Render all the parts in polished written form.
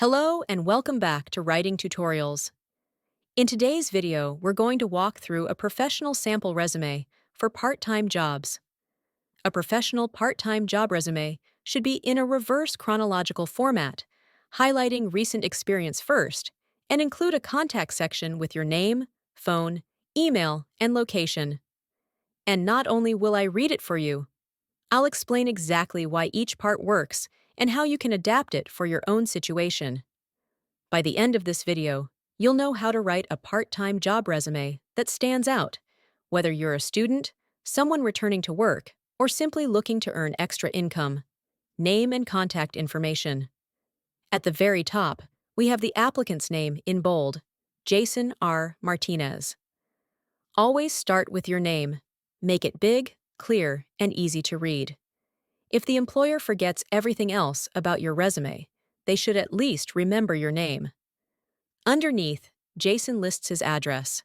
Hello and welcome back to Writing Tutorials. In today's video, we're going to walk through a professional sample resume for part-time jobs. A professional part-time job resume should be in a reverse chronological format, highlighting recent experience first, and include a contact section with your name, phone, email, and location. And not only will I read it for you, I'll explain exactly why each part works and how you can adapt it for your own situation. By the end of this video, you'll know how to write a part-time job resume that stands out, whether you're a student, someone returning to work, or simply looking to earn extra income. Name and contact information. At the very top, we have the applicant's name in bold, Jason R. Martinez. Always start with your name. Make it big, clear, and easy to read. If the employer forgets everything else about your resume, they should at least remember your name. Underneath, Jason lists his address,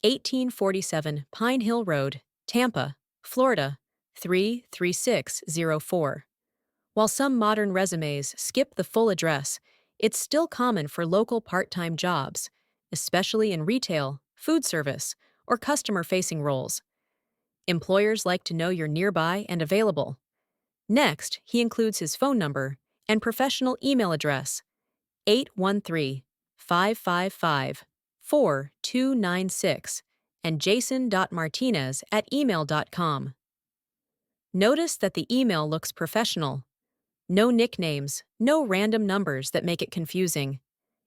1847 Pine Hill Road, Tampa, Florida, 33604. While some modern resumes skip the full address, it's still common for local part-time jobs, especially in retail, food service, or customer-facing roles. Employers like to know you're nearby and available. Next, he includes his phone number and professional email address, 813-555-4296, and jason.martinez@email.com. Notice that the email looks professional. No nicknames, no random numbers that make it confusing.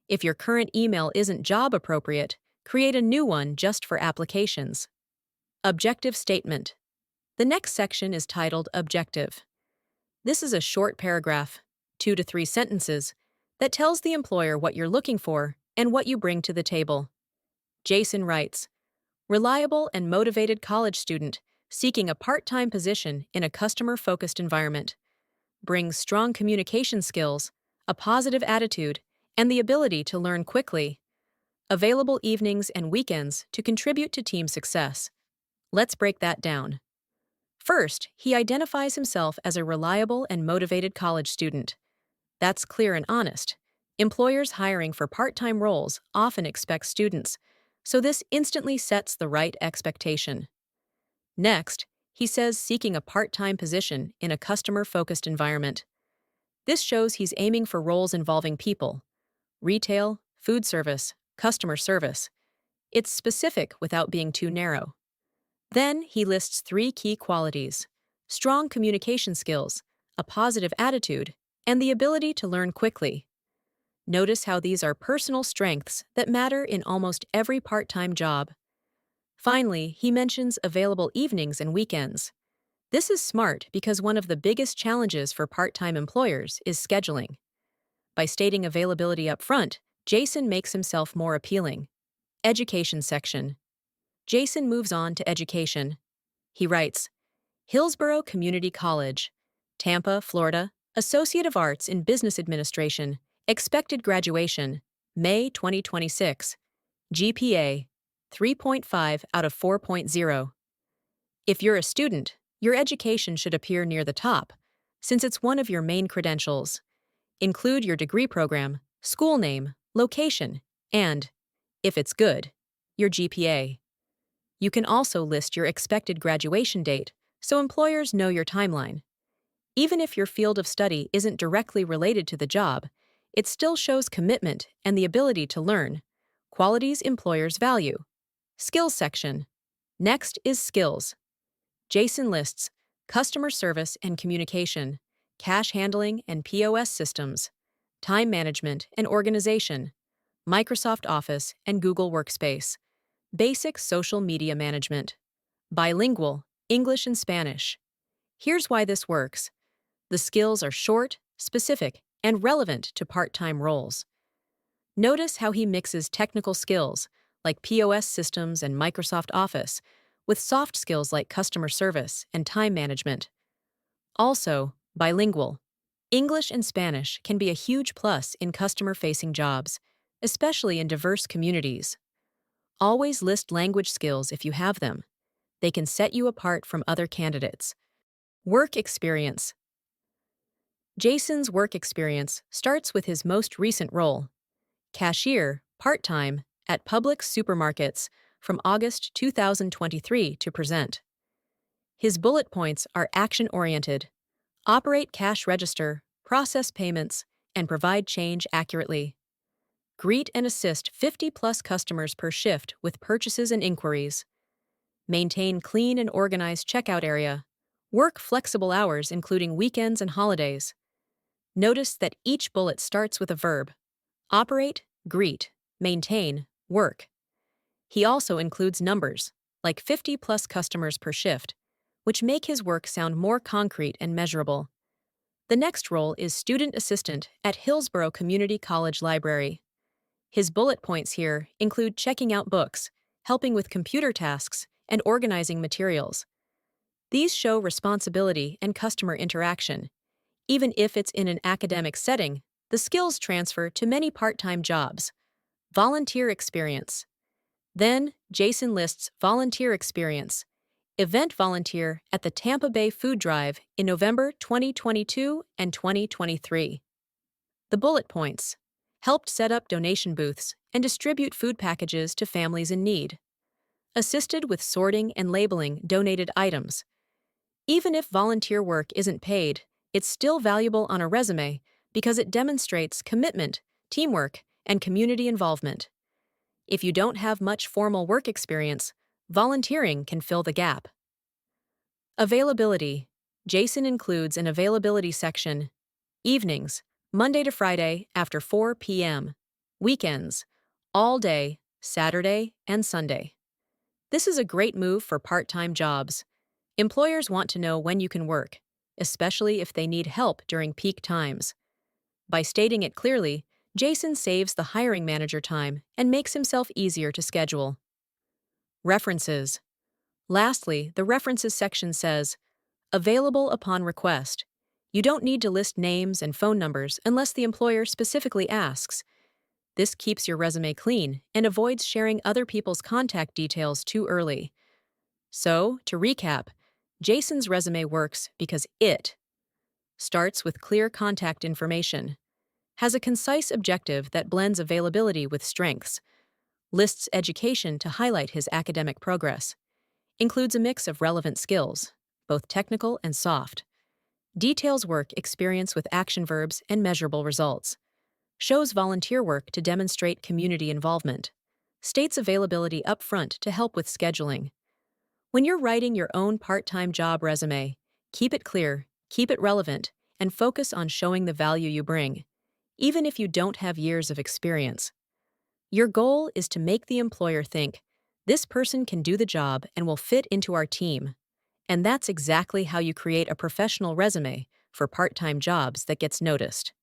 If your current email isn't job appropriate, create a new one just for applications. Objective statement. The next section is titled Objective. This is a short paragraph, 2 to 3 sentences, that tells the employer what you're looking for and what you bring to the table. Jason writes, reliable and motivated college student seeking a part-time position in a customer-focused environment. Brings strong communication skills, a positive attitude, and the ability to learn quickly. Available evenings and weekends to contribute to team success. Let's break that down. First, he identifies himself as a reliable and motivated college student. That's clear and honest. Employers hiring for part-time roles often expect students, so this instantly sets the right expectation. Next, he says seeking a part-time position in a customer-focused environment. This shows he's aiming for roles involving people, retail, food service, customer service. It's specific without being too narrow. Then he lists 3 key qualities: strong communication skills, a positive attitude, and the ability to learn quickly. Notice how these are personal strengths that matter in almost every part-time job. Finally, he mentions available evenings and weekends. This is smart because one of the biggest challenges for part-time employers is scheduling. By stating availability up front, Jason makes himself more appealing. Education section. Jason moves on to education. He writes, Hillsborough Community College, Tampa, Florida, Associate of Arts in Business Administration, expected graduation, May 2026, GPA, 3.5 out of 4.0. If you're a student, your education should appear near the top, since it's one of your main credentials. Include your degree program, school name, location, and, if it's good, your GPA. You can also list your expected graduation date so employers know your timeline. Even if your field of study isn't directly related to the job, it still shows commitment and the ability to learn, qualities employers value. Skills section. Next is skills. Jason lists customer service and communication, cash handling and POS systems, time management and organization, Microsoft Office and Google Workspace, basic social media management, bilingual, English and Spanish. Here's why this works. The skills are short, specific, and relevant to part-time roles. Notice how he mixes technical skills, like POS systems and Microsoft Office, with soft skills like customer service and time management. Also, bilingual. English and Spanish can be a huge plus in customer-facing jobs, especially in diverse communities. Always list language skills if you have them. They can set you apart from other candidates. Work experience. Jason's work experience starts with his most recent role, cashier, part-time, at Publix supermarkets from August 2023 to present. His bullet points are action-oriented: operate cash register, process payments, and provide change accurately. Greet and assist 50-plus customers per shift with purchases and inquiries. Maintain clean and organized checkout area. Work flexible hours including weekends and holidays. Notice that each bullet starts with a verb: operate, greet, maintain, work. He also includes numbers, like 50-plus customers per shift, which make his work sound more concrete and measurable. The next role is student assistant at Hillsborough Community College Library. His bullet points here include checking out books, helping with computer tasks, and organizing materials. These show responsibility and customer interaction. Even if it's in an academic setting, the skills transfer to many part-time jobs. Volunteer experience. Then, Jason lists volunteer experience. Event volunteer at the Tampa Bay Food Drive in November 2022 and 2023. The bullet points: helped set up donation booths and distribute food packages to families in need. Assisted with sorting and labeling donated items. Even if volunteer work isn't paid, it's still valuable on a resume because it demonstrates commitment, teamwork, and community involvement. If you don't have much formal work experience, volunteering can fill the gap. Availability. Jason includes an availability section: evenings, Monday to Friday after 4 p.m., weekends, all day, Saturday and Sunday. This is a great move for part-time jobs. Employers want to know when you can work, especially if they need help during peak times. By stating it clearly, Jason saves the hiring manager time and makes himself easier to schedule. References. Lastly, the references section says, available upon request. You don't need to list names and phone numbers unless the employer specifically asks. This keeps your resume clean and avoids sharing other people's contact details too early. So, to recap, Jason's resume works because it starts with clear contact information, has a concise objective that blends availability with strengths, lists education to highlight his academic progress, includes a mix of relevant skills, both technical and soft, details work experience with action verbs and measurable results, shows volunteer work to demonstrate community involvement, states availability up front to help with scheduling. When you're writing your own part-time job resume, keep it clear, keep it relevant, and focus on showing the value you bring, even if you don't have years of experience. Your goal is to make the employer think, this person can do the job and will fit into our team. And that's exactly how you create a professional resume for part-time jobs that gets noticed.